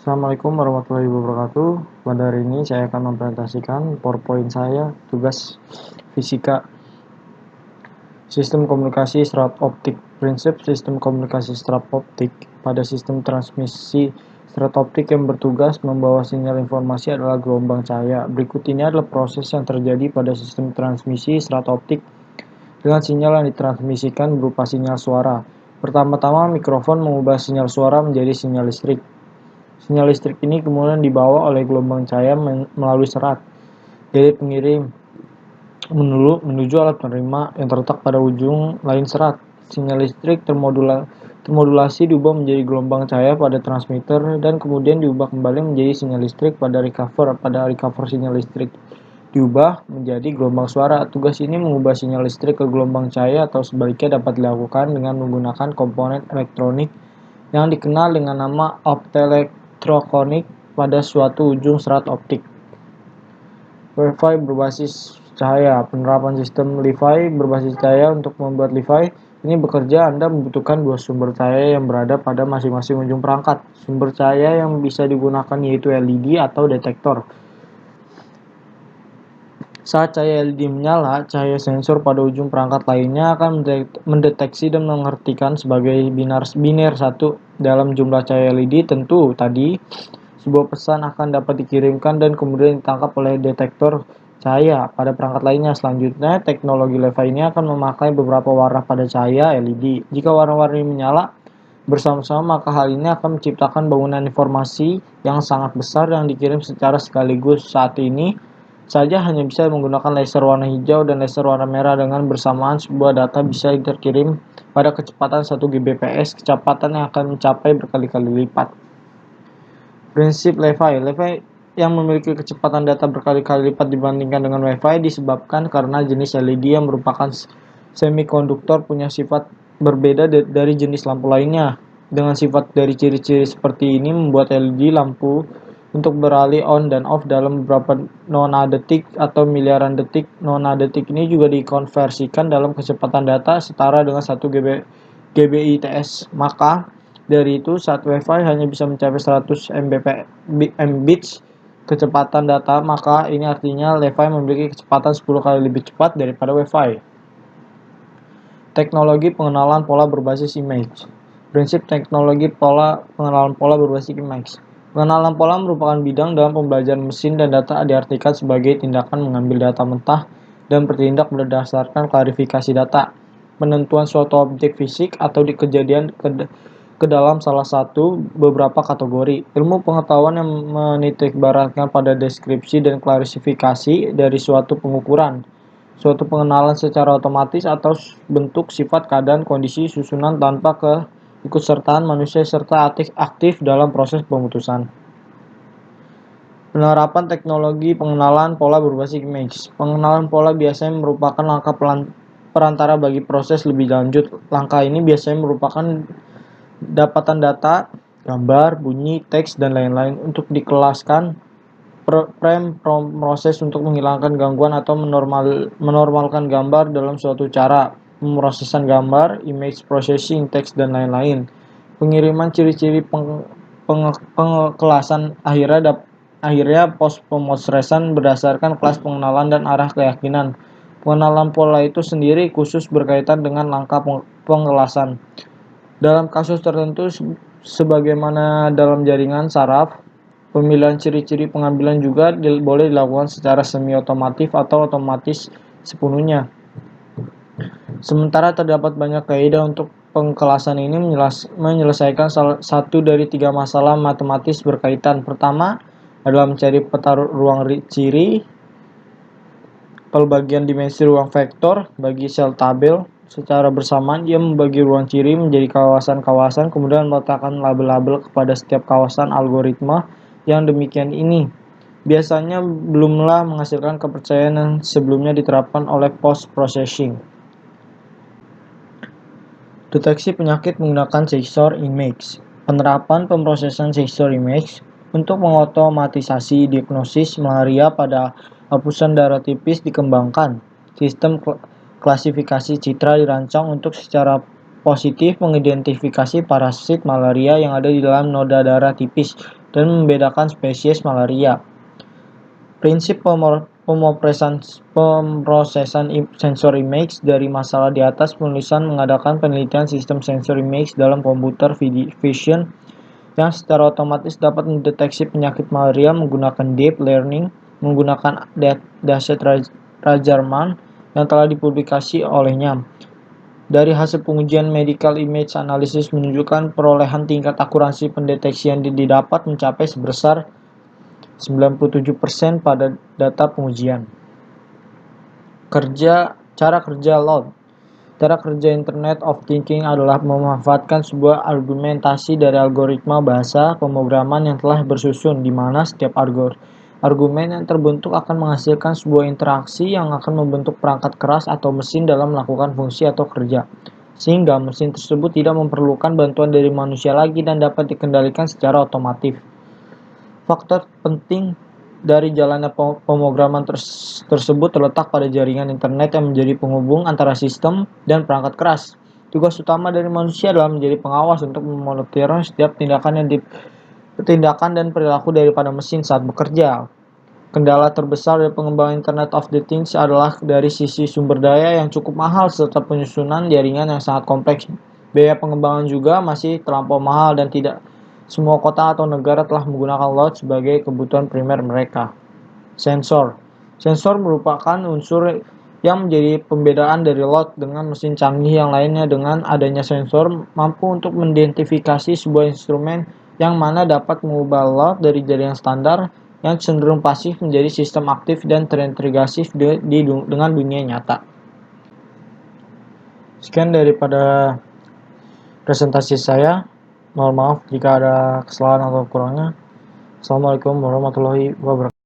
Assalamualaikum warahmatullahi wabarakatuh. Pada hari ini saya akan mempresentasikan PowerPoint saya, tugas fisika sistem komunikasi serat optik. Prinsip sistem komunikasi serat optik pada sistem transmisi serat optik yang bertugas membawa sinyal informasi adalah gelombang cahaya. Berikut ini adalah proses yang terjadi pada sistem transmisi serat optik dengan sinyal yang ditransmisikan berupa sinyal suara. Pertama-tama, mikrofon mengubah sinyal suara menjadi sinyal listrik. Sinyal listrik ini kemudian dibawa oleh gelombang cahaya melalui serat dari pengirim menuju alat penerima yang terletak pada ujung lain serat. Sinyal listrik termodulasi diubah menjadi gelombang cahaya pada transmitter dan kemudian diubah kembali menjadi sinyal listrik pada receiver. Pada receiver sinyal listrik diubah menjadi gelombang suara. Tugas ini mengubah sinyal listrik ke gelombang cahaya atau sebaliknya dapat dilakukan dengan menggunakan komponen elektronik yang dikenal dengan nama optoelektronik pada suatu ujung serat optik. Wi-Fi berbasis cahaya. Penerapan sistem Li-Fi berbasis cahaya. Untuk membuat Li-Fi ini bekerja, Anda membutuhkan dua sumber cahaya yang berada pada masing-masing ujung perangkat. Sumber cahaya yang bisa digunakan yaitu LED atau detektor. Saat cahaya LED menyala, cahaya sensor pada ujung perangkat lainnya akan mendeteksi dan mengartikan sebagai biner 1 dalam jumlah cahaya LED. Tentu tadi, sebuah pesan akan dapat dikirimkan dan kemudian ditangkap oleh detektor cahaya pada perangkat lainnya. Selanjutnya, teknologi Li-Fi ini akan memakai beberapa warna pada cahaya LED. Jika warna-warni menyala bersama-sama, maka hal ini akan menciptakan bangunan informasi yang sangat besar yang dikirim secara sekaligus. Saat ini saja hanya bisa menggunakan laser warna hijau dan laser warna merah. Dengan bersamaan, sebuah data bisa terkirim pada kecepatan 1 Gbps, kecepatan yang akan mencapai berkali-kali lipat. Prinsip Li-Fi. Li-Fi yang memiliki kecepatan data berkali-kali lipat dibandingkan dengan Wi-Fi disebabkan karena jenis LED yang merupakan semikonduktor punya sifat berbeda dari jenis lampu lainnya. Dengan sifat dari ciri-ciri seperti ini membuat LED lampu untuk beralih on dan off dalam beberapa nanodetik atau miliaran detik. Nanodetik ini juga dikonversikan dalam kecepatan data setara dengan 1 Gbps. Maka dari itu, saat Wi-Fi hanya bisa mencapai 100 Mbps kecepatan data, maka ini artinya Wi-Fi memiliki kecepatan 10 kali lebih cepat daripada Wi-Fi. Teknologi pengenalan pola berbasis image. Prinsip teknologi pengenalan pola berbasis image. Pengenalan pola merupakan bidang dalam pembelajaran mesin dan data diartikan sebagai tindakan mengambil data mentah dan bertindak berdasarkan klarifikasi data, penentuan suatu objek fisik atau di kejadian ke dalam salah satu beberapa kategori. Ilmu pengetahuan yang menitikberatkan pada deskripsi dan klarifikasi dari suatu pengukuran, suatu pengenalan secara otomatis atau bentuk, sifat, keadaan, kondisi, susunan tanpa keikutsertaan manusia serta aktif dalam proses pemutusan. Penerapan teknologi pengenalan pola berbasis image. Pengenalan pola biasanya merupakan langkah perantara bagi proses lebih lanjut. Langkah ini biasanya merupakan dapatan data, gambar, bunyi, teks, dan lain-lain untuk dikelaskan proses untuk menghilangkan gangguan atau menormalkan gambar dalam suatu cara. Pemrosesan gambar, image processing, teks, dan lain-lain. Pengiriman ciri-ciri pengkelasan akhirnya pos pemotretan berdasarkan kelas pengenalan dan arah keyakinan. Pengenalan pola itu sendiri khusus berkaitan dengan langkah pengkelasan. Dalam kasus tertentu, sebagaimana dalam jaringan saraf, pemilihan ciri-ciri pengambilan juga boleh dilakukan secara semi-otomatis atau otomatis sepenuhnya. Sementara terdapat banyak kaidah untuk pengkelasan ini menyelesaikan salah satu dari 3 masalah matematis berkaitan. Pertama adalah mencari peta ruang ciri, pembagian dimensi ruang vektor bagi sel tabel. Secara bersamaan, ia membagi ruang ciri menjadi kawasan-kawasan, kemudian meletakkan label-label kepada setiap kawasan. Algoritma yang demikian ini biasanya belumlah menghasilkan kepercayaan yang sebelumnya diterapkan oleh post-processing. Deteksi penyakit menggunakan sensor image. Penerapan pemrosesan sensor image untuk mengotomatisasi diagnosis malaria pada hapusan darah tipis dikembangkan. Sistem klasifikasi citra dirancang untuk secara positif mengidentifikasi parasit malaria yang ada di dalam noda darah tipis. dan membedakan spesies malaria. Prinsip pemrosesan sensor image dari masalah di atas penulisan mengadakan penelitian sistem sensor image dalam komputer vision yang secara otomatis dapat mendeteksi penyakit malaria menggunakan deep learning menggunakan dataset Rajarman yang telah dipublikasi olehnya. Dari hasil pengujian medical image analysis menunjukkan perolehan tingkat akurasi pendeteksi yang didapat mencapai sebesar 97% pada data pengujian. Cara kerja LOT. Cara kerja Internet of Thinking adalah memanfaatkan sebuah argumentasi dari algoritma bahasa pemrograman yang telah bersusun, di mana setiap argumen yang terbentuk akan menghasilkan sebuah interaksi yang akan membentuk perangkat keras atau mesin dalam melakukan fungsi atau kerja, sehingga mesin tersebut tidak memerlukan bantuan dari manusia lagi dan dapat dikendalikan secara otomatis. Faktor penting dari jalannya pemrograman tersebut terletak pada jaringan internet yang menjadi penghubung antara sistem dan perangkat keras. Tugas utama dari manusia adalah menjadi pengawas untuk memonitor setiap tindakan dan perilaku daripada mesin saat bekerja. Kendala terbesar dari pengembangan Internet of the Things adalah dari sisi sumber daya yang cukup mahal serta penyusunan jaringan yang sangat kompleks. Biaya pengembangan juga masih terlampau mahal dan tidak semua kota atau negara telah menggunakan LOT sebagai kebutuhan primer mereka. Sensor. Sensor merupakan unsur yang menjadi pembedaan dari LOT dengan mesin canggih yang lainnya. Dengan adanya sensor mampu untuk mengidentifikasi sebuah instrumen yang mana dapat mengubah LOT dari jaringan standar yang cenderung pasif menjadi sistem aktif dan terintegrasi dengan dunia nyata. Sekian daripada presentasi saya. Mohon maaf jika ada kesalahan atau kurangnya. Assalamualaikum warahmatullahi wabarakatuh.